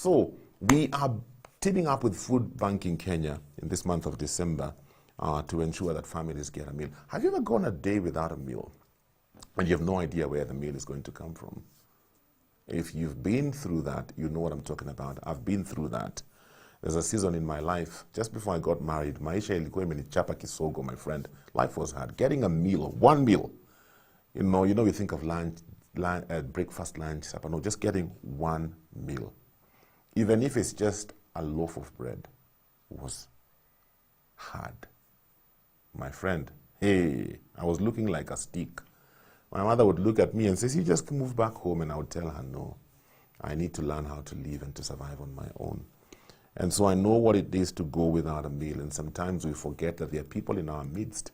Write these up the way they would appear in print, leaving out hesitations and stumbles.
So we are teaming up with Food Banking Kenya in this month of December to ensure that families get a meal. Have you ever gone a day without a meal and you have no idea where the meal is going to come from? If you've been through that, you know what I'm talking about. I've been through that. There's a season in my life, just before I got married, maisha ilikuwa imenichapa kisogo, my friend. Life was hard. Getting a meal, one meal, you know, we think of lunch, breakfast, lunch, supper. No, just getting one meal, even if it's just a loaf of bread, was hard. My friend, hey, I was looking like a stick. My mother would look at me and say, you just move back home, and I would tell her, no, I need to learn how to live and to survive on my own. And so I know what it is to go without a meal, and sometimes we forget that there are people in our midst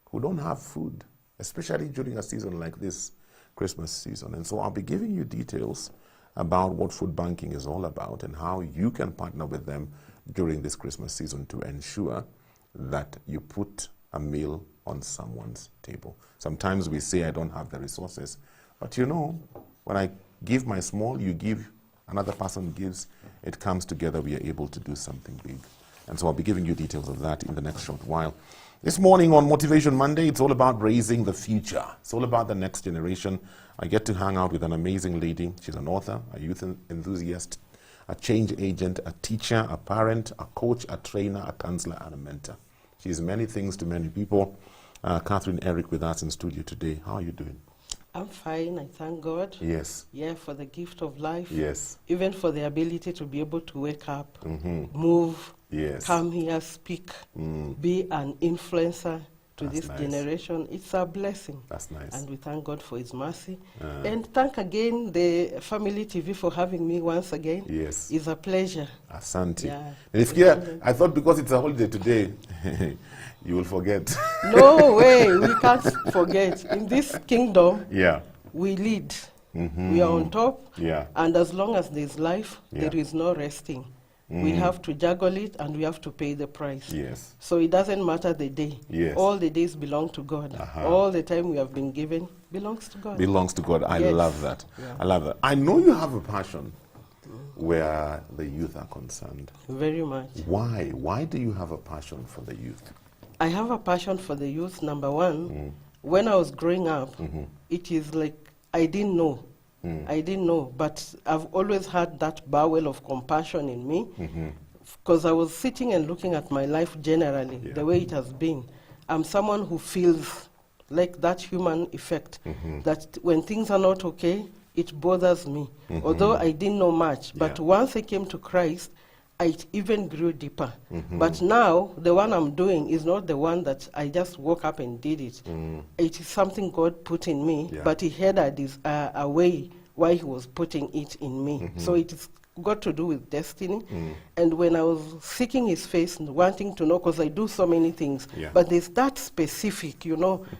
who don't have food, especially during a season like this, Christmas season. And so I'll be giving you details about what food banking is all about and how you can partner with them during this Christmas season to ensure that you put a meal on someone's table. Sometimes we say, I don't have the resources, but you know, when I give my small, you give, another person gives, it comes together, we are able to do something big. And so I'll be giving you details of that in the next short while. This morning on Motivation Monday, it's all about raising the future. It's all about the next generation. I get to hang out with an amazing lady. She's an author, a youth enthusiast, a change agent, a teacher, a parent, a coach, a trainer, a counselor, and a mentor. She's many things to many people. Catherine Eric with us in studio today. How are you doing? I'm fine, I thank God. Yes. Yeah, for the gift of life. Yes. Even for the ability to be able to wake up, move, yes, come here, speak, be an influencer to That's this nice. generation. It's a blessing. That's nice. And we thank God for his mercy. And thank again the Family TV for having me once again. Yes. It's a pleasure. Asante. Yeah. And if I thought because it's a holiday today, you will forget. No way, we can't forget. In this kingdom, Yeah. we lead. We are on top. Yeah. And as long as there's life, Yeah. there is no resting. We have to juggle it, and we have to pay the price. Yes. So it doesn't matter the day. Yes. All the days belong to God. All the time we have been given belongs to God. Belongs to God. I Yes. love that. Yeah. I love that. I know you have a passion where the youth are concerned. Very much. Why? Why do you have a passion for the youth? I have a passion for the youth. Number one, when I was growing up, it is like I didn't know. I didn't know, but I've always had that bowel of compassion in me, because I was sitting and looking at my life generally, the way it has been. I'm someone who feels like that human effect, that when things are not okay, it bothers me. Although I didn't know much, but once I came to Christ, it even grew deeper. But now, the one I'm doing is not the one that I just woke up and did it. It is something God put in me, but he had a way why he was putting it in me. So it is got to do with destiny. And when I was seeking his face and wanting to know, because I do so many things, but there's that specific,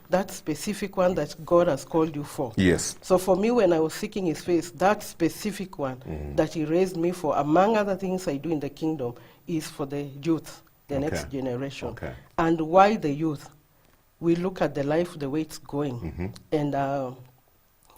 that specific one that God has called you for. Yes. So for me, when I was seeking his face, that specific one that he raised me for, among other things I do in the kingdom, is for the youth, the next generation. And why the youth? We look at the life, the way it's going, and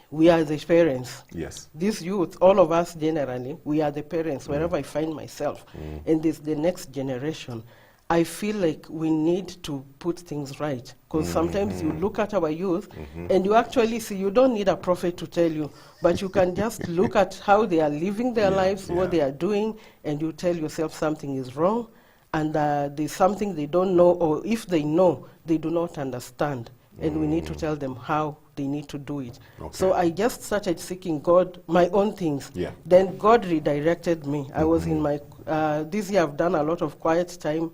we are the parents. Yes. This youth, all of us generally, we are the parents, wherever I find myself. And this the next generation. I feel like we need to put things right. Because sometimes you look at our youth, and you actually see, you don't need a prophet to tell you, but you can just look at how they are living their lives, what they are doing, and you tell yourself something is wrong, and there's something they don't know, or if they know, they do not understand. And we need to tell them how they need to do it. So I just started seeking God, my own things. Then God redirected me. I was in my, this year I've done a lot of quiet time,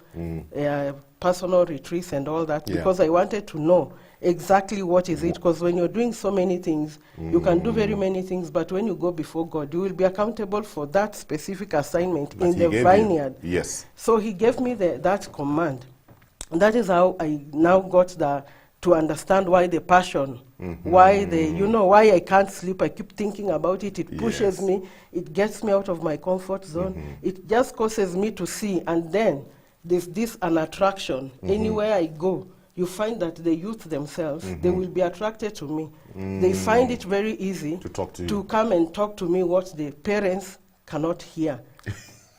personal retreats and all that, because I wanted to know exactly what is it. Because when you're doing so many things, you can do very many things, but when you go before God, you will be accountable for that specific assignment in the vineyard. Yes. So he gave me that command. And that is how I now got to understand why the passion, why why I can't sleep. I keep thinking about it. It pushes me. It gets me out of my comfort zone. It just causes me to see. And then there's an attraction. Anywhere I go, you find that the youth themselves, they will be attracted to me. They find it very easy to talk to you, to come and talk to me what the parents cannot hear.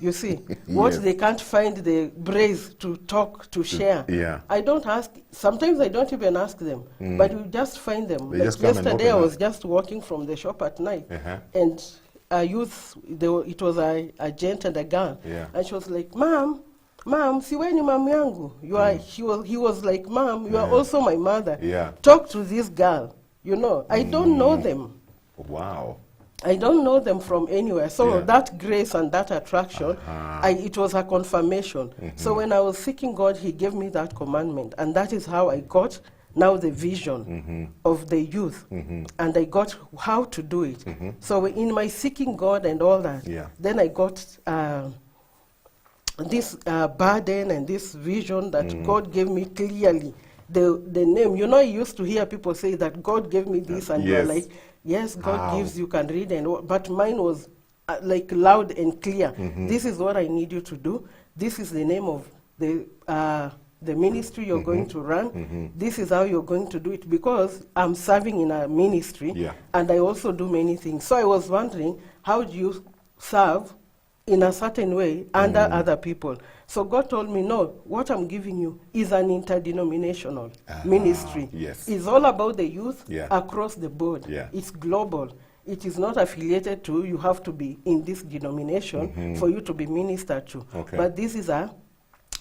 You see, what Yes. they can't find the brains to talk, to share. yeah. I don't ask, sometimes I don't even ask them, but you just find them. They Like just come and yesterday, I open was up. just walking from the shop at night, Uh-huh. and a youth, it was a gent and a girl, Yeah. and she was like, Mom, si wewe ni mama yangu. You are, he was like, Mom, you are also my mother. Yeah. Talk to this girl. You know, I don't know them. Wow. I don't know them from anywhere. So Yeah. that grace and that attraction, it was a confirmation. So when I was seeking God, he gave me that commandment. And that is how I got now the vision of the youth. And I got how to do it. So in my seeking God and all that, Yeah. then I got this burden and this vision that God gave me clearly. The name, you know, I used to hear people say that God gave me this, and you're Yes. like, yes, God How? gives, you can read, but mine was like loud and clear. This is what I need you to do. This is the name of the ministry you're going to run. This is how you're going to do it, because I'm serving in a ministry, Yeah. and I also do many things. So I was wondering, how do you serve in a certain way under other people? So God told me, no, what I'm giving you is an interdenominational ministry. Yes. It's all about the youth Yeah. across the board. Yeah. It's global. It is not affiliated to, you have to be in this denomination for you to be ministered to. Okay. But this is a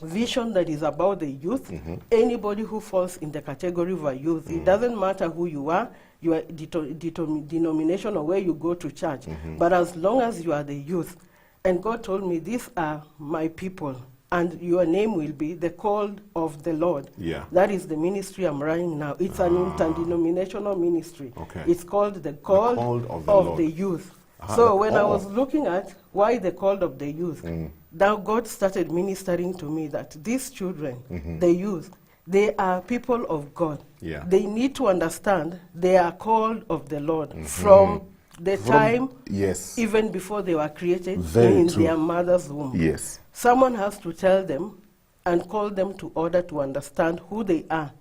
vision that is about the youth. Anybody who falls in the category of a youth, it doesn't matter who you are denomination or where you go to church, but as long as you are the youth. And God told me, these are my people, and your name will be the called of the Lord. Yeah. That is the ministry I'm running now. It's an interdenominational ministry. Okay. It's called the called, Called of the of Lord. the youth. Ah, So the when I call. was looking at why the called of the youth, now God started ministering to me that these children, the youth, they are people of God. Yeah. They need to understand they are called of the Lord from the time, Yes. even before they were created Very in true. their mother's womb. Yes. Someone has to tell them and call them to order to understand who they are.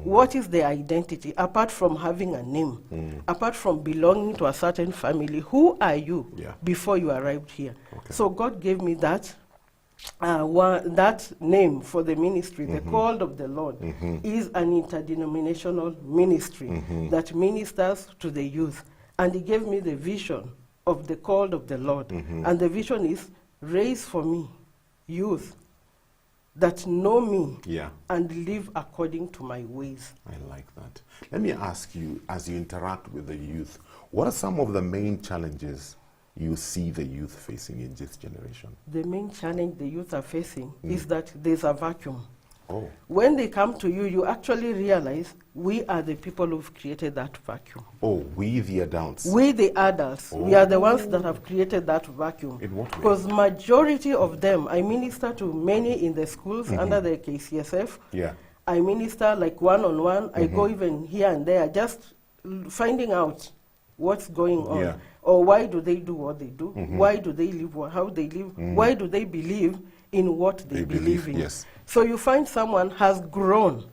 What is their identity, apart from having a name, apart from belonging to a certain family? Who are you Yeah. before you arrived here? Okay. So God gave me that that name for the ministry, the called of the Lord, is an interdenominational ministry that ministers to the youth. And he gave me the vision of the called of the Lord. And the vision is, raise for me youth that know me Yeah. and live according to my ways. I like that. Let me ask you, as you interact with the youth, what are some of the main challenges you see the youth facing in this generation? The main challenge the youth are facing is that there's a vacuum. Oh. When they come to you, you actually realize we are the people who've created that vacuum. Oh, we the adults. We, the adults, we are the ones that have created that vacuum. In what way? Because majority of them, I minister to many in the schools under the KCSF. Yeah. I minister like one-on-one. I go even here and there, just finding out what's going on. Yeah. Or why do they do what they do? Why do they live how they live? Why do they believe in what they believe in? Yes. So you find someone has grown,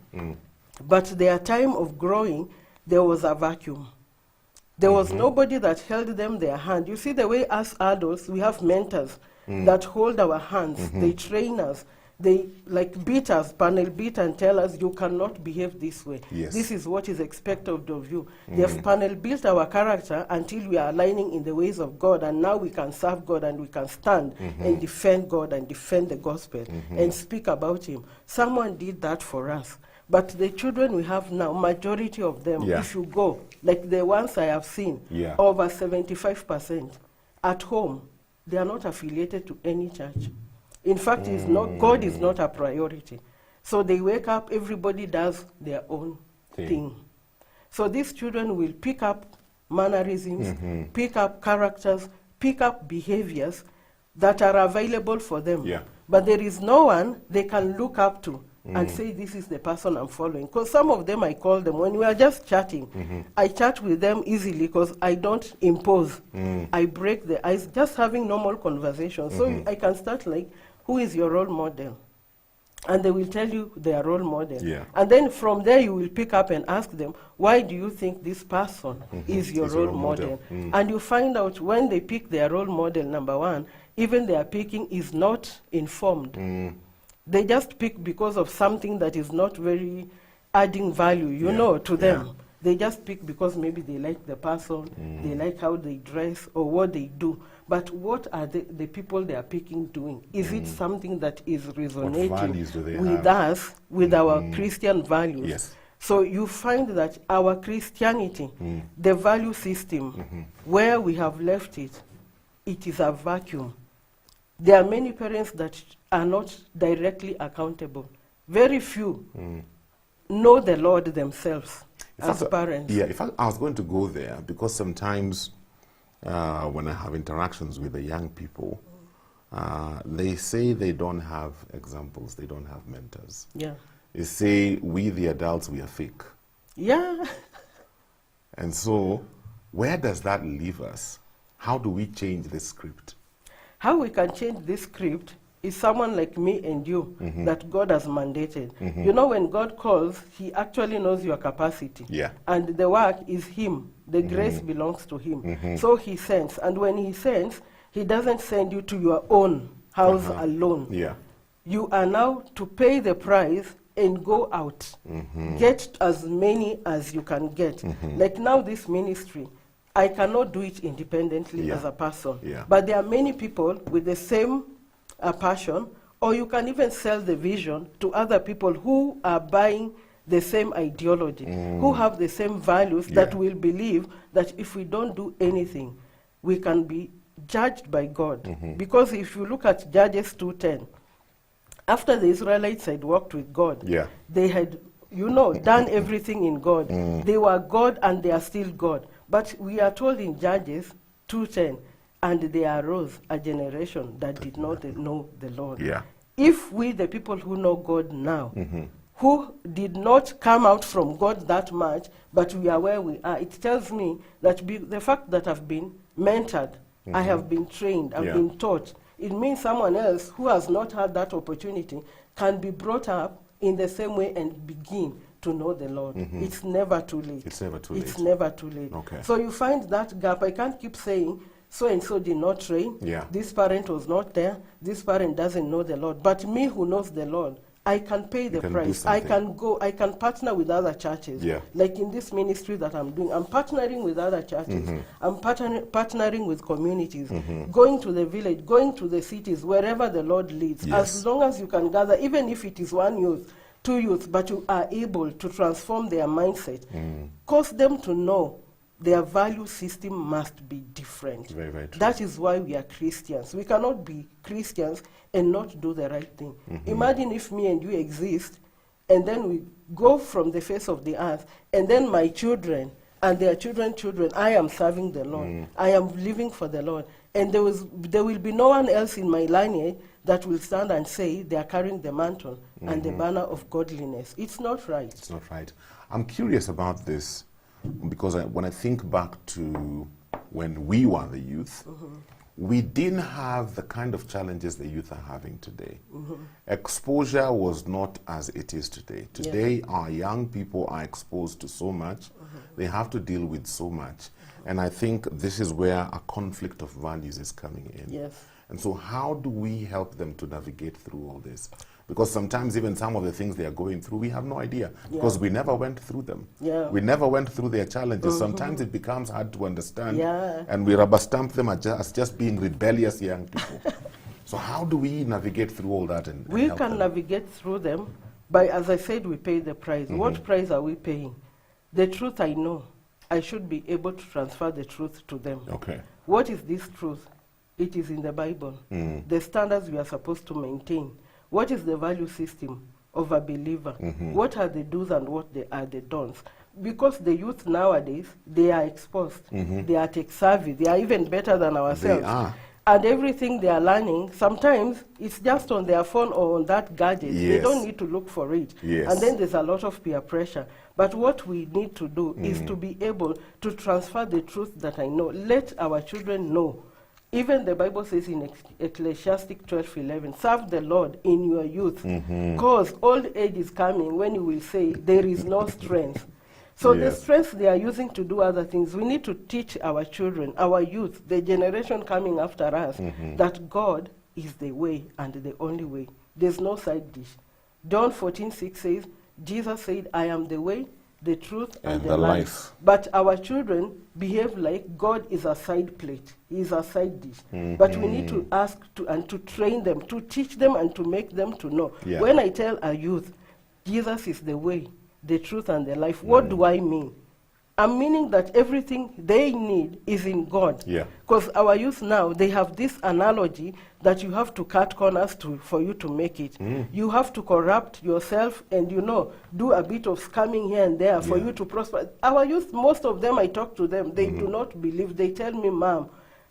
but their time of growing, there was a vacuum. There was nobody that held them their hand. You see, the way us adults, we have mentors that hold our hands. They train us. They like beat us, panel beat, and tell us you cannot behave this way. Yes. This is what is expected of you. They have panel built our character until we are aligning in the ways of God, and now we can serve God and we can stand and defend God and defend the gospel and speak about Him. Someone did that for us. But the children we have now, majority of them, Yeah. if you go, like the ones I have seen, Yeah. over 75% at home, they are not affiliated to any church. In fact, it's not, God is not a priority. So they wake up, everybody does their own thing. So these children will pick up mannerisms, pick up characters, pick up behaviors that are available for them. Yeah. But there is no one they can look up to and say, this is the person I'm following. Because some of them, I call them, when we are just chatting, I chat with them easily because I don't impose. I break the ice, just having normal conversations. So I can start like, who is your role model? And they will tell you their role model. Yeah. And then from there you will pick up and ask them, why do you think this person is your role model? And you find out when they pick their role model, number one, even their picking is not informed. They just pick because of something that is not very adding value, you know, to them. They just pick because maybe they like the person, they like how they dress or what they do. But what are the people they are picking doing? Is it something that is resonating with us, with our Christian values? Yes. So you find that our Christianity, the value system, where we have left it, it is a vacuum. There are many parents that are not directly accountable. Very few know the Lord themselves as parents. Yeah, I was going to go there because sometimes when I have interactions with the young people, they say they don't have examples, they don't have mentors. Yeah. They say, we the adults, we are fake. Yeah. And so, where does that leave us? How do we change this script? How we can change this script is someone like me and you that God has mandated. You know, when God calls, he actually knows your capacity. Yeah. And the work is him. The grace belongs to him. So he sends. And when he sends, he doesn't send you to your own house alone. Yeah. You are now to pay the price and go out. Get as many as you can get. Like now this ministry, I cannot do it independently as a person. Yeah. But there are many people with the same passion, or you can even sell the vision to other people who are buying the same ideology, who have the same values that will believe that if we don't do anything, we can be judged by God. Because if you look at Judges 2:10, after the Israelites had walked with God, they had, you know, done everything in God. They were God and they are still God. But we are told in Judges 2:10, and there arose a generation that did not know the Lord. Yeah. If we, the people who know God now, who did not come out from God that much, but we are where we are, it tells me that the fact that I've been mentored, I have been trained, I've been taught, it means someone else who has not had that opportunity can be brought up in the same way and begin to know the Lord. It's never too late. It's never too late. It's never too late. Okay. So you find that gap. I can't keep saying, so-and-so did not train, this parent was not there, this parent doesn't know the Lord. But me who knows the Lord, I can pay the price. I can go, I can partner with other churches. Like in this ministry that I'm doing, I'm partnering with other churches. I'm partnering with communities, going to the village, going to the cities, wherever the Lord leads. As long as you can gather, even if it is one youth, two youth, but you are able to transform their mindset, cause them to know their value system must be different. Very, very true. That is why we are Christians. We cannot be Christians and not do the right thing. Imagine if me and you exist, and then we go from the face of the earth, and then my children and their children, I am serving the Lord. I am living for the Lord. And there will be no one else in my lineage that will stand and say they are carrying the mantle and the banner of godliness. It's not right. It's not right. I'm curious about this because when I think back to when we were the youth, we didn't have the kind of challenges the youth are having today. Exposure was not as it is today. Today, our young people are exposed to so much. They have to deal with so much. And I think this is where a conflict of values is coming in. And so how do we help them to navigate through all this? Because sometimes even some of the things they are going through, we have no idea because we never went through them. We never went through their challenges. Sometimes it becomes hard to understand and we rubber stamp them as just being rebellious young people. So how do we navigate through all that? And we help can them? Navigate through them by, as I said, we pay the price. What price are we paying? The truth I know. I should be able to transfer the truth to them. What is this truth? It is in the Bible. The standards we are supposed to maintain. What is the value system of a believer? What are the do's and what are the don'ts? Because the youth nowadays, they are exposed. They are tech savvy. They are even better than ourselves. They are. And everything they are learning, sometimes it's just on their phone or on that gadget. They don't need to look for it. And then there's a lot of peer pressure. But what we need to do is to be able to transfer the truth that I know. Let our children know Even the Bible says in Ecclesiastic 12:11, serve the Lord in your youth, because old age is coming when you will say there is no strength. So the Yes. strength they are using to do other things, we need to teach our children, our youth, the generation coming after us, that God is the way and the only way. There's no side dish. John 14:6 says, Jesus said, I am the way, the truth, and the life. But our children behave like God is a side plate. He is a side dish. But we need to ask to train them, to teach them and to make them to know. Yeah. When I tell our youth, Jesus is the way, the truth, and the life, what do I mean? I'm meaning that everything they need is in God. Yeah. Because our youth now, they have this analogy that you have to cut corners for you to make it. You have to corrupt yourself and, do a bit of scamming here and there for you to prosper. Our youth, most of them, I talk to them, they do not believe. They tell me, Mom,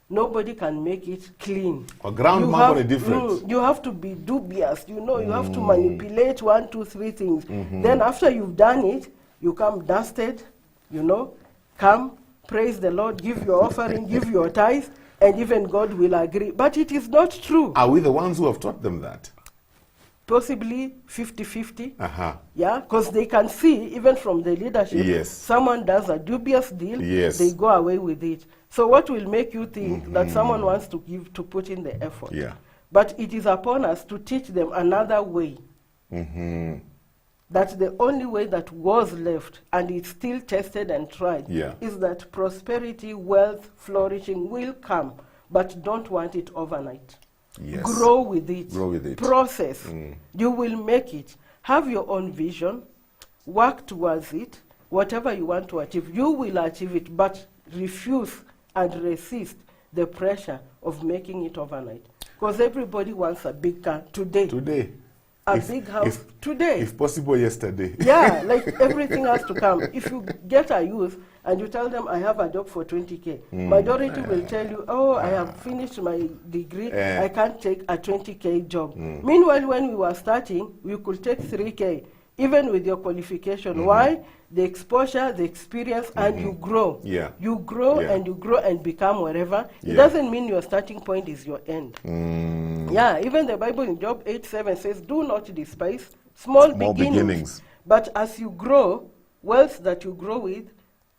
nobody can make it clean. A ground marble difference. You have to be dubious, you have to manipulate 1, 2, 3 things. Then after you've done it, you come dusted, come, praise the Lord, give your offering, give your tithe, and even God will agree. But it is not true. Are we the ones who have taught them that? Possibly 50-50. Yeah, because they can see, even from the leadership, someone does a dubious deal, they go away with it. So what will make you think that someone wants to put in the effort? Yeah. But it is upon us to teach them another way. That the only way that was left, and it's still tested and tried, is that prosperity, wealth, flourishing will come, but don't want it overnight. Yes. Grow with it. Grow with it. Process. You will make it. Have your own vision. Work towards it. Whatever you want to achieve, you will achieve it, but refuse and resist the pressure of making it overnight. Because everybody wants a big car today. A big house today. If possible, yesterday. Yeah, like everything has to come. If you get a youth and you tell them, I have a job for 20K, majority will tell you, oh, I have finished my degree, I can't take a 20K job. Meanwhile, when we were starting, we could take 3K, even with your qualification. Why? The exposure, the experience, and you grow. You grow and you grow and become wherever. It doesn't mean your starting point is your end. Yeah, even the Bible in Job 8:7 says, do not despise small beginnings. But as you grow, wealth that you grow with,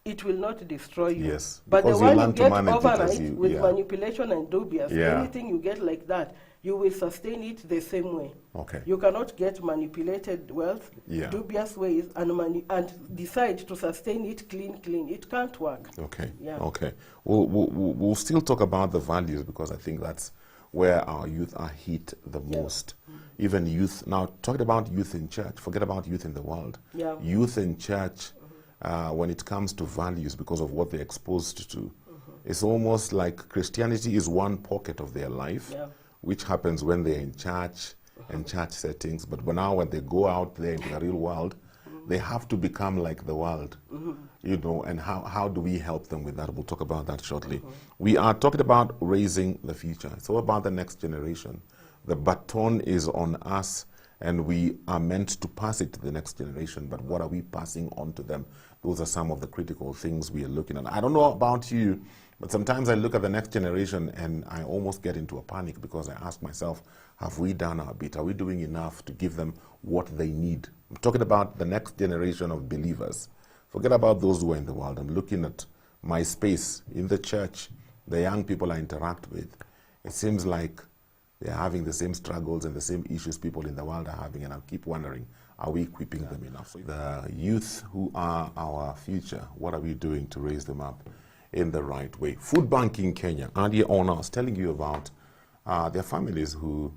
it will not destroy you. Yes, but the one you get overnight you, with manipulation and dubious, anything you get like that, you will sustain it the same way. Okay. You cannot get manipulated wealth, dubious ways, and decide to sustain it clean. It can't work. Okay. Yeah. Okay. We'll still talk about the values, because I think that's where our youth are hit the most. Even youth, now talking about youth in church, forget about youth in the world. Youth in church, when it comes to values, because of what they're exposed to, it's almost like Christianity is one pocket of their life, which happens when they're in church and church settings. But now when they go out there into the real world, they have to become like the world, and how do we help them with that? We'll talk about that shortly. We are talking about raising the future. It's all about the next generation. The baton is on us, and we are meant to pass it to the next generation, but what are we passing on to them? Those are some of the critical things we are looking at. I don't know about you, but sometimes I look at the next generation and I almost get into a panic, because I ask myself, have we done our bit? Are we doing enough to give them what they need? I'm talking about the next generation of believers. Forget about those who are in the world. I'm looking at my space in the church, the young people I interact with. It seems like they're having the same struggles and the same issues people in the world are having, and I keep wondering, are we equipping them enough? The youth who are our future, what are we doing to raise them up in the right way? Food banking Kenya, earlier on I was telling you about their families who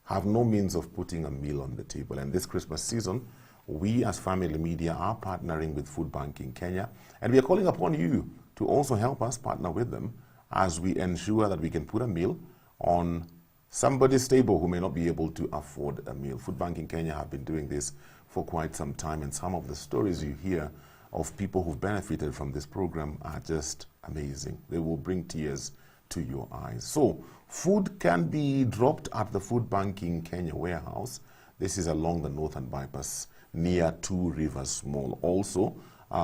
have no means of putting a meal on the table. And this Christmas season, we as Family Media are partnering with Food Banking Kenya, and we are calling upon you to also help us partner with them as we ensure that we can put a meal on somebody's table who may not be able to afford a meal. Food Banking Kenya have been doing this for quite some time, and some of the stories you hear of people who've benefited from this program are just amazing. They will bring tears to your eyes. So food can be dropped at the Food Banking Kenya warehouse. This is along the Northern Bypass near 2 Rivers Mall. Also,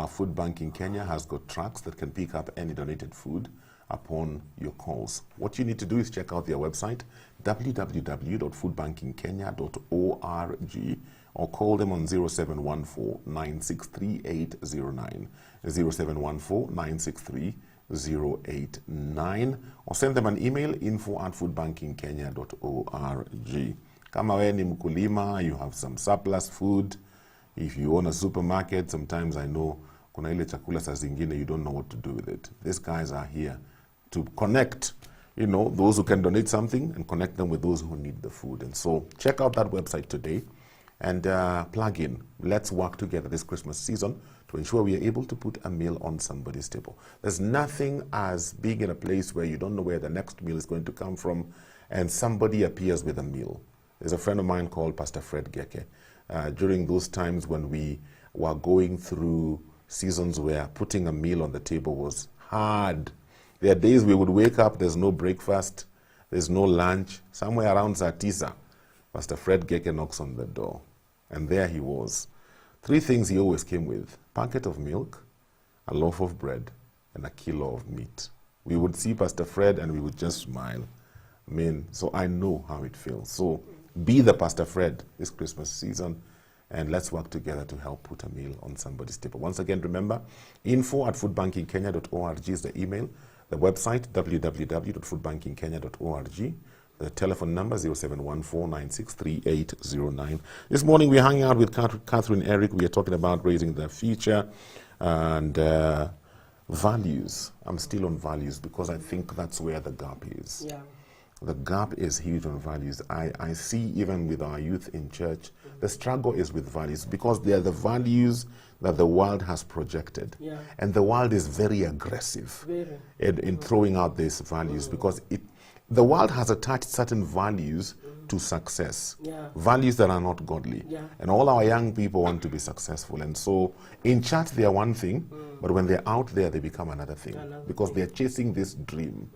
Food Banking Kenya has got trucks that can pick up any donated food upon your calls. What you need to do is check out their website, www.foodbankingkenya.org, or call them on 0714-963-809, 0714-963-089, or send them an email, info@foodbankingkenya.org. Kama we ni mkulima, you have some surplus food. If you own a supermarket, sometimes I know kuna ile chakula saa zingine you don't know what to do with it. These guys are here to connect, those who can donate something and connect them with those who need the food. And so check out that website today and plug in. Let's work together this Christmas season to ensure we are able to put a meal on somebody's table. There's nothing as being in a place where you don't know where the next meal is going to come from and somebody appears with a meal. There's a friend of mine called Pastor Fred Geke. During those times when we were going through seasons where putting a meal on the table was hard. There are days we would wake up, there's no breakfast, there's no lunch. Somewhere around Zatisa, Pastor Fred Geke knocks on the door. And there he was. 3 things he always came with: packet of milk, a loaf of bread, and a kilo of meat. We would see Pastor Fred and we would just smile. So I know how it feels. So be the Pastor Fred this Christmas season, and let's work together to help put a meal on somebody's table. Once again, remember, info@foodbankingkenya.org is the email. The website, www.foodbankingkenya.org. The telephone number, 0714-963-809. This morning, we're hanging out with Catherine Eric. We are talking about raising the future and values. I'm still on values because I think that's where the gap is. Yeah. The gap is huge on values. I see even with our youth in church, the struggle is with values because they are the values that the world has projected. Yeah. And the world is very aggressive in throwing out these values because the world has attached certain values to success, values that are not godly. And all our young people want to be successful. And so in church, they are one thing, but when they're out there, they become another thing because they're chasing this dream.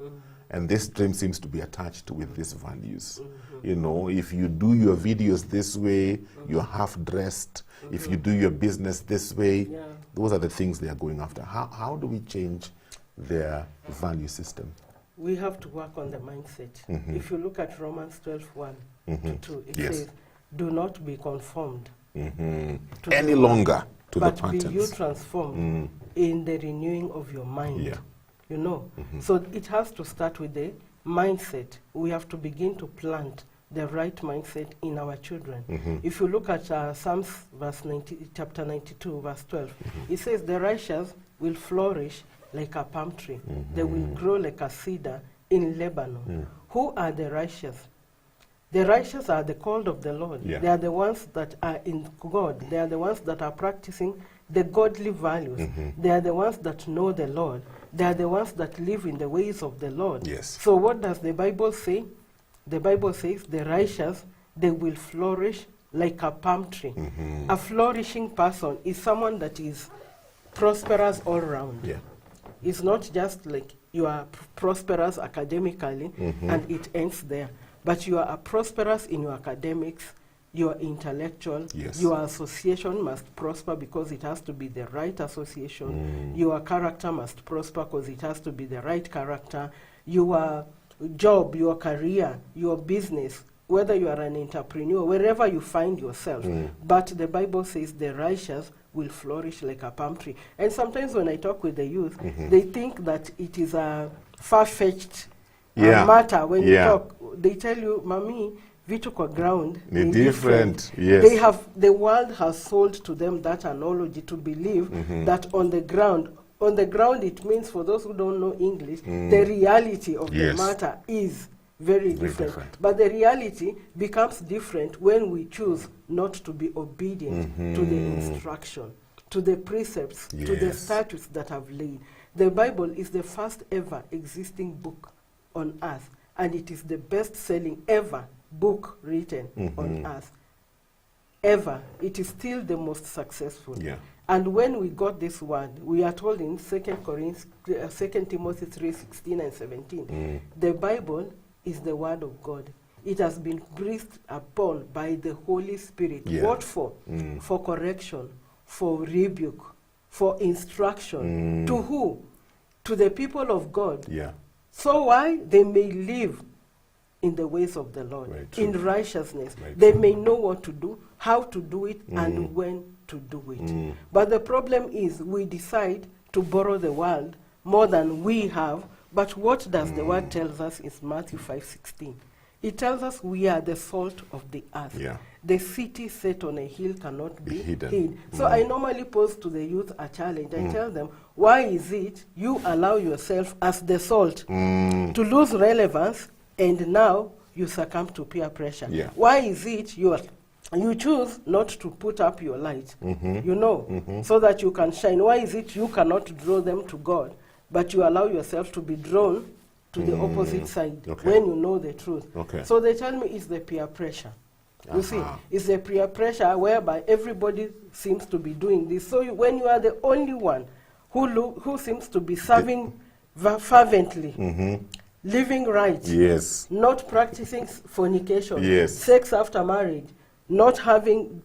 And this dream seems to be attached with these values. If you do your videos this way, you're half-dressed. If you do your business this way, those are the things they are going after. How do we change their value system? We have to work on the mindset. If you look at Romans 12:1 to 2, it says, do not be conformed any longer to the patterns. But be you transformed in the renewing of your mind. So it has to start with the mindset. We have to begin to plant the right mindset in our children. If you look at Psalms chapter 92, verse 12, it says, the righteous will flourish like a palm tree. They will grow like a cedar in Lebanon. Who are the righteous? The righteous are the called of the Lord. They are the ones that are in God. They are the ones that are practicing the godly values. They are the ones that know the Lord. They are the ones that live in the ways of the Lord. So what does the Bible say? The Bible says the righteous, they will flourish like a palm tree. A flourishing person is someone that is prosperous all around. It's not just like you are prosperous academically and it ends there. But you are prosperous in your academics, you are intellectual, your association must prosper because it has to be the right association. Your character must prosper because it has to be the right character. Your job, your career, your business, whether you are an entrepreneur, wherever you find yourself. But the Bible says the righteous will flourish like a palm tree. And sometimes when I talk with the youth, they think that it is a far-fetched matter. When you talk, they tell you, Mami, vitu kwa ground ni different. The world has sold to them that analogy to believe that on the ground it means, for those who don't know English, the reality of the matter is very different. But the reality becomes different when we choose not to be obedient to the instruction, to the precepts, to the statutes that have laid. The Bible is the first ever existing book on earth, and it is the best-selling ever book written on earth. Ever. It is still the most successful. And when we got this word, we are told in 2 Timothy 3:16 and 17, the Bible is the word of God. It has been breathed upon by the Holy Spirit. What for? For correction, for rebuke, for instruction. To who? to the people of God. Yeah. So why? They may live in the ways of the Lord, Very true. in righteousness. Very They true. may know what to do, how to do it, and when to do it. But the problem is we decide to borrow the world more than we have. But what does the word tells us is Matthew 5:16. It tells us we are the salt of the earth. Yeah. The city set on a hill cannot be hidden. hid. So I normally pose to the youth a challenge. I tell them, why is it you allow yourself as the salt to lose relevance, and now you succumb to peer pressure? Yeah. Why is it you choose not to put up your light, so that you can shine? Why is it you cannot draw them to God, but you allow yourself to be drawn to the opposite side when you know the truth? Okay. So they tell me it's the peer pressure. You see, it's the peer pressure whereby everybody seems to be doing this. So when you are the only one who seems to be serving fervently, living right, Yes. not practicing fornication, Yes. sex after marriage, not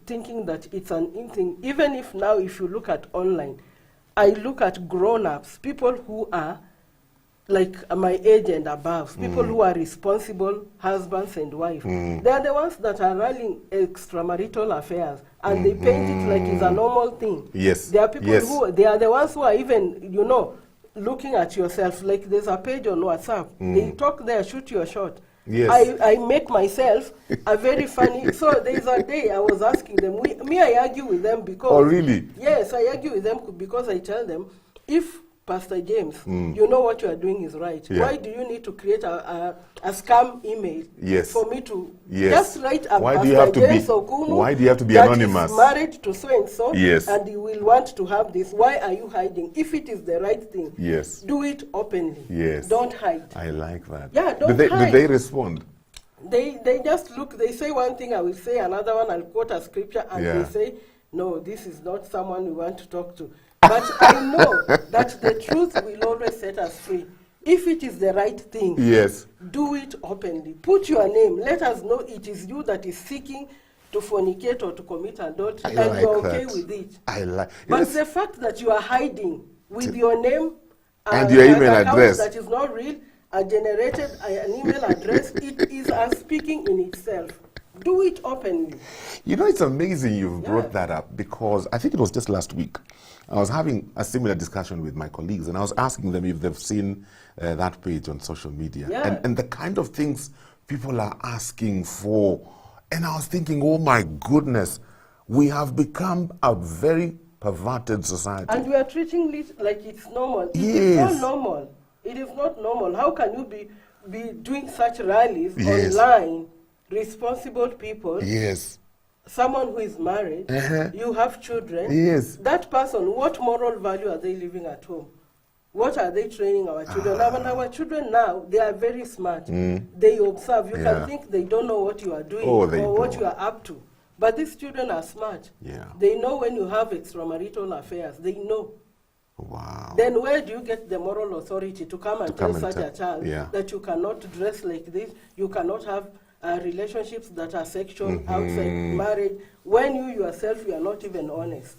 thinking that it's an in thing. Even if now, if you look at online, I look at grown-ups, people who are like my age and above, people who are responsible husbands and wives. They are the ones that are running extramarital affairs, and they paint it like it's a normal thing. Yes. There are people Yes. they are the ones who are even, looking at yourself. Like there's a page on WhatsApp. They talk there, shoot your shot. Yes. I make myself a very funny. So there's a day I was asking them, I argue with them because. Oh, really? Yes, I argue with them because I tell them, if Pastor James, you know what you are doing is right. Yeah. Why do you need to create a scam email for me to just write a Why Pastor do you have to James be? Okumu Why do you have to be that anonymous? is married to so and so, Yes. and you will want to have this? Why are you hiding? If it is the right thing, Yes. do it openly. Yes. Don't hide. I like that. Yeah, don't do hide. they respond? They just look, they say one thing, I will say another one, I'll quote a scripture, and Yeah. they say, no, this is not someone we want to talk to. But I know that the truth will always set us free. If it is the right thing, Yes. do it openly. Put your name. Let us know it is you that is seeking to fornicate or to commit adultery, and like you're okay that. with it. I like. But Yes. the fact that you are hiding with your name And your email an account address. that is not real, generated an email address, it is speaking in itself. Do it openly. It's amazing you've brought that up, because I think it was just last week. I was having a similar discussion with my colleagues, and I was asking them if they've seen that page on social media, and the kind of things people are asking for. And I was thinking, oh my goodness, we have become a very perverted society. And we are treating it like it's normal. It Yes. is not normal. It is not normal. How can you be doing such rallies Yes. online, responsible people, Yes. someone who is married, you have children, Yes. that person, what moral value are they living at home? What are they training our children? And our children now, they are very smart. They observe. You can think they don't know what you are doing Oh, they or what don't. you are up to. But these children are smart. Yeah. They know when you have extramarital affairs. They know. Wow. Then where do you get the moral authority to come and tell such a child that you cannot dress like this, you cannot have relationships that are sexual outside marriage, when you yourself, you are not even honest?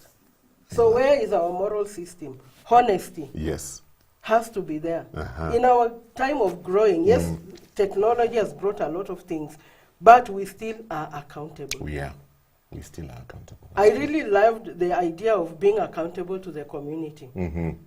So where is our moral system? Honesty. Yes. Has to be there. In our time of growing, yes, technology has brought a lot of things, but we still are accountable. Yeah. We still are accountable. I really loved the idea of being accountable to the community.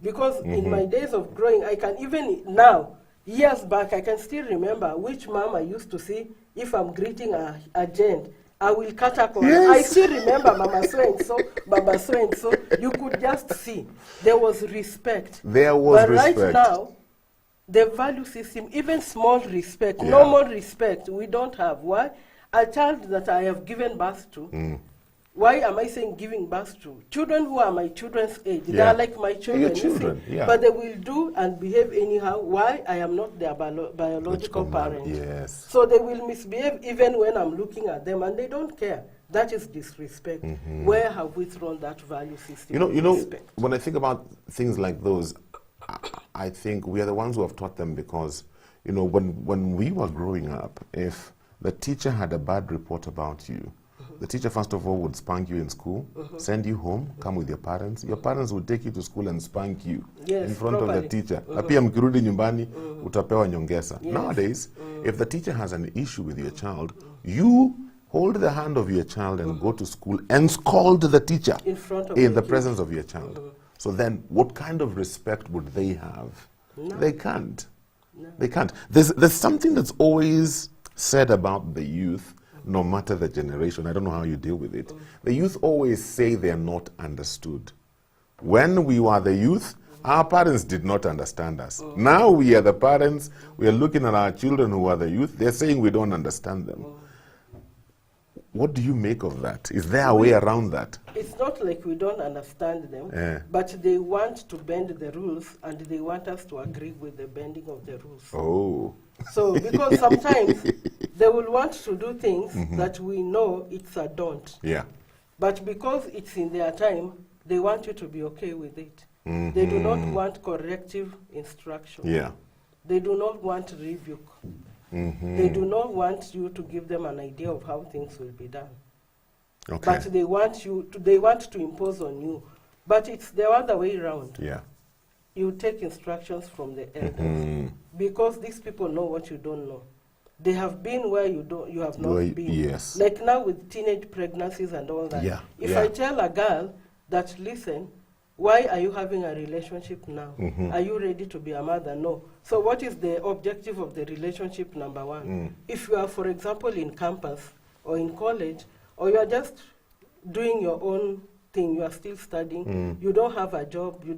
Because in my days of growing, I can even now, years back, I can still remember which mom I used to see. If I'm greeting a gent, I will cut a corner. Yes. I still remember Mama so-and-so, Baba so-and-so. You could just see. There was respect. There was respect. But right now, the value system, even small respect, normal respect, we don't have. Why? A child that I have given birth to, why am I saying giving birth to? Children who are my children's age, they are like my children, Your children, you see? But they will do and behave anyhow. Why? I am not their biological parent. Yes. So they will misbehave even when I'm looking at them, and they don't care. That is disrespect. Where have we thrown that value system? You know, respect? when I think about things like those, I think we are the ones who have taught them, because, when we were growing up, if the teacher had a bad report about you, The teacher, first of all, would spank you in school, send you home, come with your parents. Your parents would take you to school and spank you in front of the teacher. Na pia mkirudi nyumbani, utapewa nyongeza. Nowadays, if the teacher has an issue with your child, you hold the hand of your child and go to school and scold the teacher in the presence of your child. So then, what kind of respect would they have? No. They can't. No. They can't. There's something that's always said about the youth, no matter the generation. I don't know how you deal with it. The youth always say they're not understood. When we were the youth, our parents did not understand us. Now we are the parents. We are looking at our children who are the youth. They're saying we don't understand them. What do you make of that? Is there a way around that? It's not like we don't understand them, but they want to bend the rules, and they want us to agree with the bending of the rules. Oh. So, because sometimes they will want to do things that we know it's a don't. Yeah. But because it's in their time, they want you to be okay with it. They do not want corrective instruction. Yeah. They do not want rebuke. They do not want you to give them an idea of how things will be done. Okay. But they want to impose on you. But it's the other way around. Yeah. You take instructions from the elders because these people know what you don't know. They have been where you have not been. Yes. Like now with teenage pregnancies and all that. Yeah. If I tell a girl that, listen, why are you having a relationship now? Are you ready to be a mother? No. So what is the objective of the relationship, number one? If you are, for example, in campus or in college, or you are just doing your own thing, you are still studying, you don't have a job, you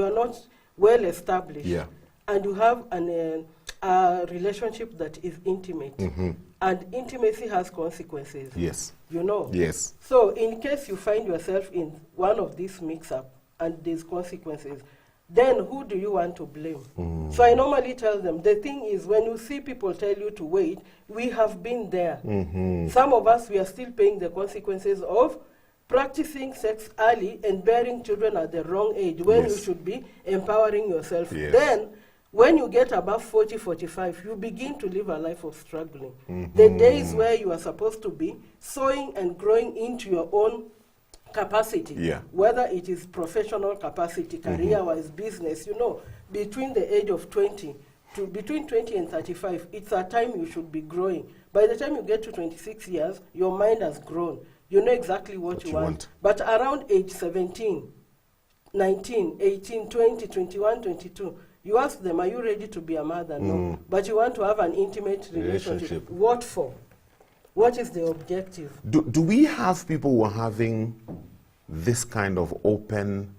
are not well established, and you have a relationship that is intimate, and intimacy has consequences. Yes. You know? Yes. So in case you find yourself in one of these mix-up, and there's consequences, then who do you want to blame? So I normally tell them, the thing is, when you see people tell you to wait, we have been there. Some of us, we are still paying the consequences of practicing sex early and bearing children at the wrong age, when you should be empowering yourself. Then, when you get above 40, 45, you begin to live a life of struggling. The days where you are supposed to be sowing and growing into your own capacity, whether it is professional capacity, career-wise, business, you know, between the age of 20 between 20 and 35, it's a time you should be growing. By the time you get to 26 years, your mind has grown. You know exactly what you want. But around age 17, 19, 18, 20, 21, 22, you ask them, are you ready to be a mother? No. But you want to have an intimate relationship. What for? What is the objective? Do we have people who are having this kind of open,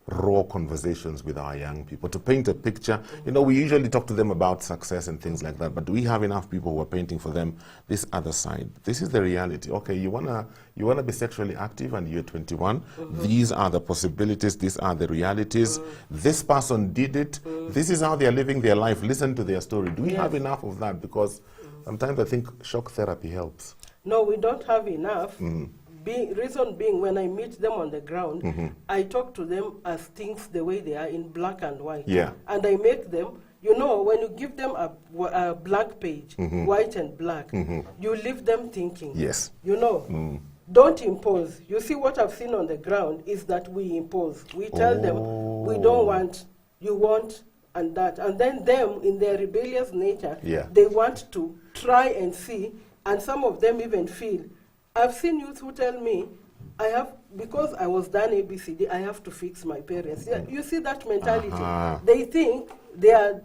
raw conversations with our young people to paint a picture? You know, we usually talk to them about success and things like that, but do we have enough people who are painting for them this other side? This is the reality. Okay, you wanna be sexually active and you're 21. These are the possibilities. These are the realities. This person did it. This is how they are living their life. Listen to their story. Do we have enough of that? Because sometimes I think shock therapy helps. No, we don't have enough. Reason being, when I meet them on the ground, I talk to them as things the way they are in black and white. And I make them, you know, when you give them a blank page, white and black, you leave them thinking. You know, don't impose. You see, what I've seen on the ground is that we impose. We tell them, we don't want, you want, and that. And then them, in their rebellious nature, they want to try and see, and some of them even feel. I've seen youth who tell me, because I was done ABCD, I have to fix my parents. You see that mentality. They think they are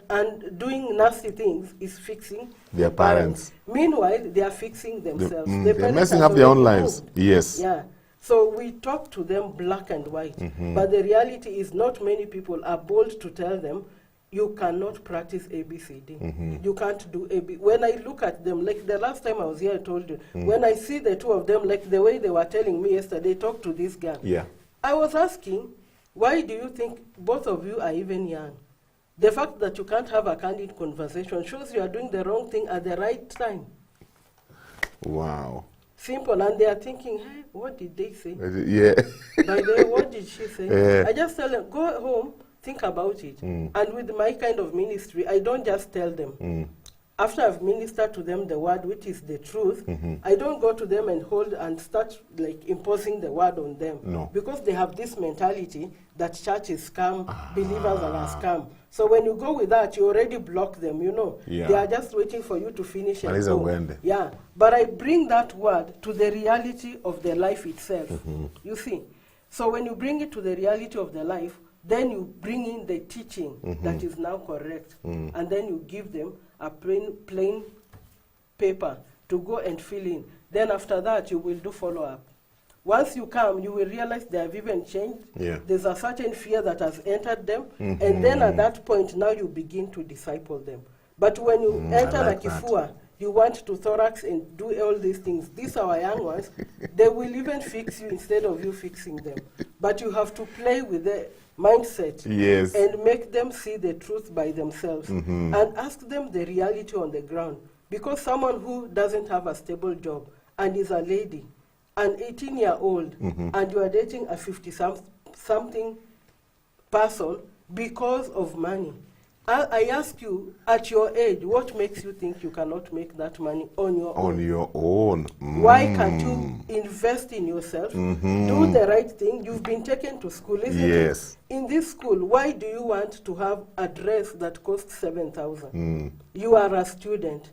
doing nasty things is fixing their parents. Meanwhile, they are fixing themselves. They're messing up their own lives. So we talk to them black and white. But the reality is not many people are bold to tell them, you cannot practice ABCD. You can't do AB. When I look at them, like the last time I was here, I told you, when I see the two of them, like the way they were telling me yesterday, talk to this girl. I was asking, why do you think both of you are even young? The fact that you can't have a candid conversation shows you are doing the wrong thing at the right time. Wow. Simple. And they are thinking, hey, what did they say? By the way, what did she say? I just tell them, go home, think about it. And with my kind of ministry, I don't just tell them. after I've ministered to them the word, which is the truth, I don't go to them and hold and start like imposing the word on them. No. Because they have this mentality that church is scam, believers are a scam. So when you go with that, you already block them, you know. Yeah. They are just waiting for you to finish and Marisa go. Wende. Yeah. But I bring that word to the reality of their life itself. You see. So when you bring it to the reality of their life, then you bring in the teaching that is now correct. And then you give them a plain paper to go and fill in. Then after that, you will do follow-up. Once you come, you will realize they have even changed. Yeah. There's a certain fear that has entered them. And then at that point, now you begin to disciple them. But when you enter like Kifua, you want to thorax and do all these things. These are our young ones. They will even fix you instead of you fixing them. But you have to play with the mindset and make them see the truth by themselves and ask them the reality on the ground. Because someone who doesn't have a stable job and is a lady, an 18-year-old, and you are dating a 50-something person because of money. I ask you, at your age, what makes you think you cannot make that money on your own? On your own. Why can't you invest in yourself, do the right thing? You've been taken to school, isn't it? In this school, why do you want to have a dress that costs 7,000? You are a student.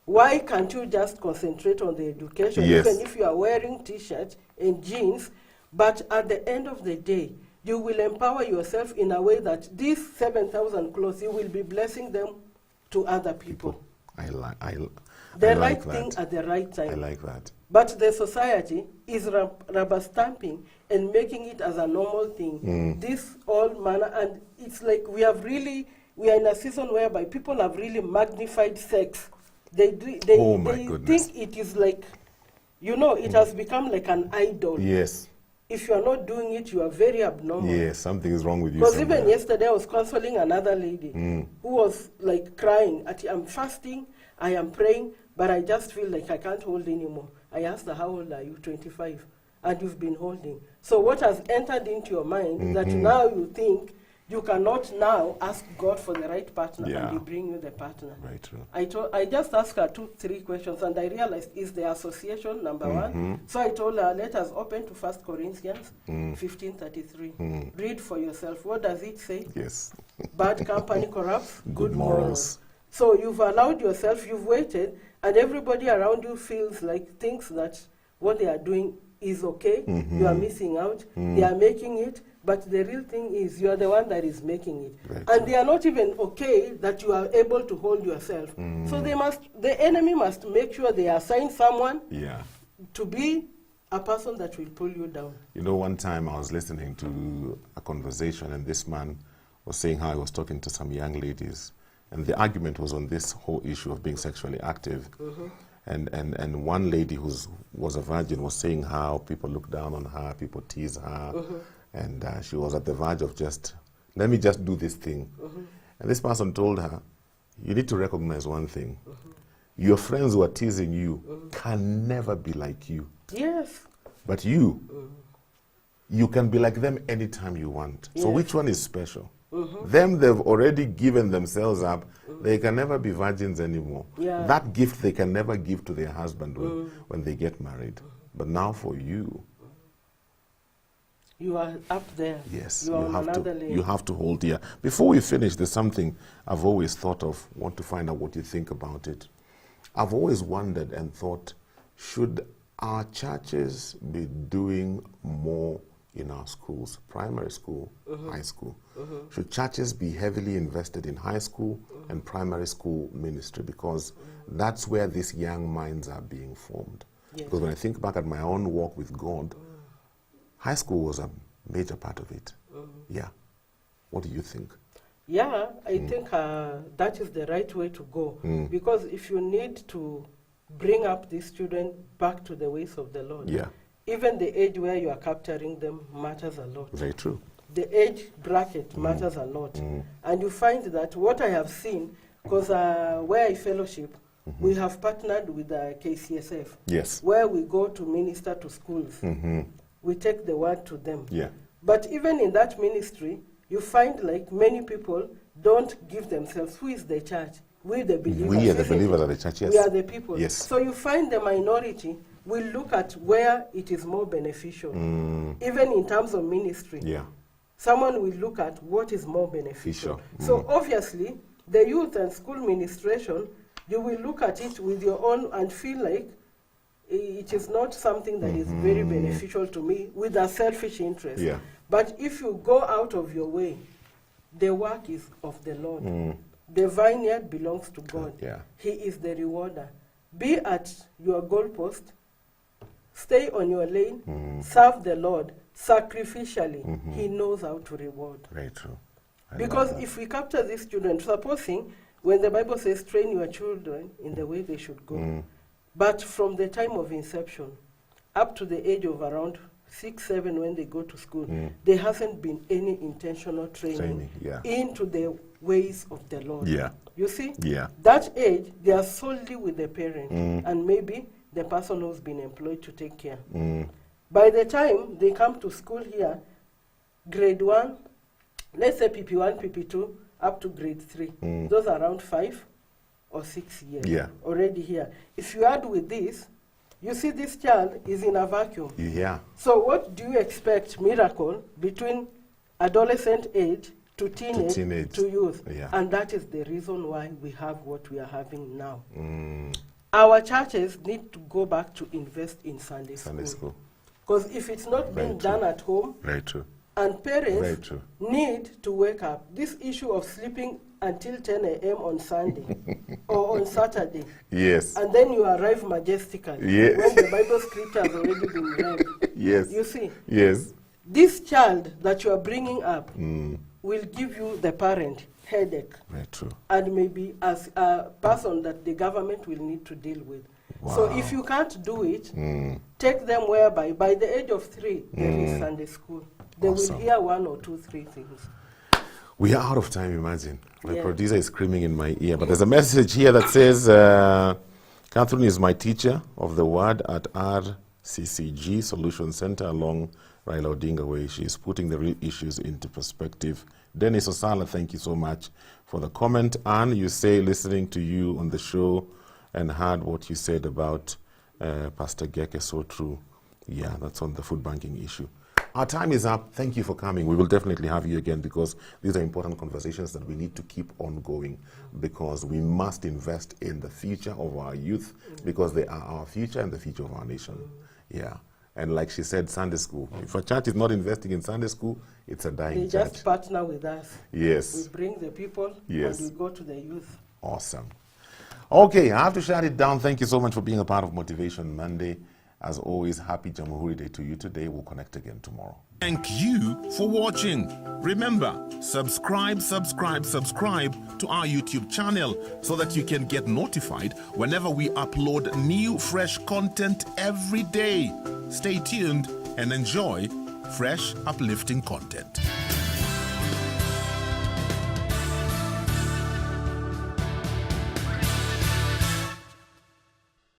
Why can't you just concentrate on the education, even if you are wearing T-shirts and jeans? But at the end of the day, you will empower yourself in a way that these 7,000 clothes, you will be blessing them to other people. The right thing at the right time. I like that. But the society is rubber stamping and making it as a normal thing. This all manner, and it's like we are in a season whereby people have really magnified sex. They think it is like, you know, it has become like an idol. Yes. If you are not doing it, you are very abnormal. Yes, something is wrong with you. Because even yesterday I was counseling another lady who was like crying. I'm fasting, I am praying, but I just feel like I can't hold anymore. I asked her, how old are you? 25. And you've been holding. So what has entered into your mind that now you think you cannot now ask God for the right partner and He bring you the partner. Very true. I just asked her 2-3 questions and I realized is the association number one. So I told her, let us open to 1 Corinthians 15:33. Read for yourself. What does it say? Yes. Bad company corrupts good morals. So you've allowed yourself, you've waited, and everybody around you thinks that what they are doing is okay. You are missing out. They are making it. But the real thing is you are the one that is making it. Right. And they are not even okay that you are able to hold yourself. So the enemy must make sure they assign someone to be a person that will pull you down. You know, one time I was listening to a conversation and this man was saying how he was talking to some young ladies. And the argument was on this whole issue of being sexually active. And one lady who was a virgin was saying how people look down on her, people tease her. And she was at the verge of let me just do this thing. And this person told her, you need to recognize one thing. Your friends who are teasing you can never be like you. Yes. But you can be like them anytime you want. So which one is special? Them, they've already given themselves up. They can never be virgins anymore. That gift they can never give to their husband when they get married. But now for you, you are up there. Yes, you have to hold here. Before we finish, there's something I've always thought of. Want to find out what you think about it. I've always wondered and thought, should our churches be doing more in our schools, primary school, high school? Should churches be heavily invested in high school and primary school ministry? Because that's where these young minds are being formed. Because when I think back at my own walk with God, high school was a major part of it. Yeah. What do you think? Yeah, I think that is the right way to go. Because if you need to bring up these students back to the ways of the Lord, even the age where you are capturing them matters a lot. Very true. The age bracket matters a lot. And you find that what I have seen, because where I fellowship, we have partnered with the KCSF, where we go to minister to schools. We take the word to them. But even in that ministry, you find like many people don't give themselves. Who is the church? We the believers. We are the isn't believers it? of the church, yes. We are the people. Yes. So you find the minority will look at where it is more beneficial, even in terms of ministry. Yeah. Someone will look at what is more beneficial. Fisher. So obviously, the youth and school ministration, you will look at it with your own and feel like it is not something that is very beneficial to me with a selfish interest. Yeah. But if you go out of your way, the work is of the Lord. The vineyard belongs to God. Yeah. He is the rewarder. Be at your goalpost, stay on your lane, serve the Lord sacrificially. He knows how to reward. Very true. I Because love that. if we capture these children, supposing when the Bible says train your children in the way they should go, but from the time of inception up to the age of around 6, 7 when they go to school, there hasn't been any intentional training yeah. into the ways of the Lord. Yeah. You see? Yeah. That age, they are solely with the parent and maybe the person who's been employed to take care. By the time they come to school here, grade 1, let's say PP1, PP2, up to grade 3, those are around 5 or 6 years Yeah. already here. If you add with this, you see this child is in a vacuum. Yeah. So what do you expect, miracle, between adolescent age to teenage to youth? Yeah. And that is the reason why we have what we are having now. Our churches need to go back to invest in Sunday school. Because if it's not being done at home, Very true. and Very parents true. need to wake up. This issue of sleeping until 10 a.m. on Sunday or on Saturday, Yes. and then you arrive majestically Yeah. when the Bible scripture has already been read. Yes. You see, Yes. this child that you are bringing up will give you, the parent, headache, Very true. and maybe as a person that the government will need to deal with. So Wow. if you can't do it, take them whereby by the age of 3, there is Sunday school. They Awesome. will hear 1 or 2, 3 things. We are out of time, imagine. My Yeah. producer is screaming in my ear. But there's a message here that says, Catherine is my teacher of the word at RCCG Solution Center along Raila Odinga Way. She is putting the real issues into perspective. Dennis Osala, thank you so much for the comment. And you say, listening to you on the show and heard what you said about Pastor Geke, so true. Yeah, that's on the food banking issue. Our time is up. Thank you for coming. We will definitely have you again because these are important conversations that we need to keep on going because we must invest in the future of our youth because they are our future and the future of our nation. Yeah. And like she said, Sunday school. If a church is not investing in Sunday school, it's a dying They church. just partner with us. Yes. We bring the people Yes. and we go to the youth. Awesome. Okay, I have to shut it down. Thank you so much for being a part of Motivation Monday. As always, happy Jamhuri Day to you today. We'll connect again tomorrow. Thank you for watching. Remember, subscribe to our YouTube channel so that you can get notified whenever we upload new fresh content every day. Stay tuned and enjoy fresh, uplifting content.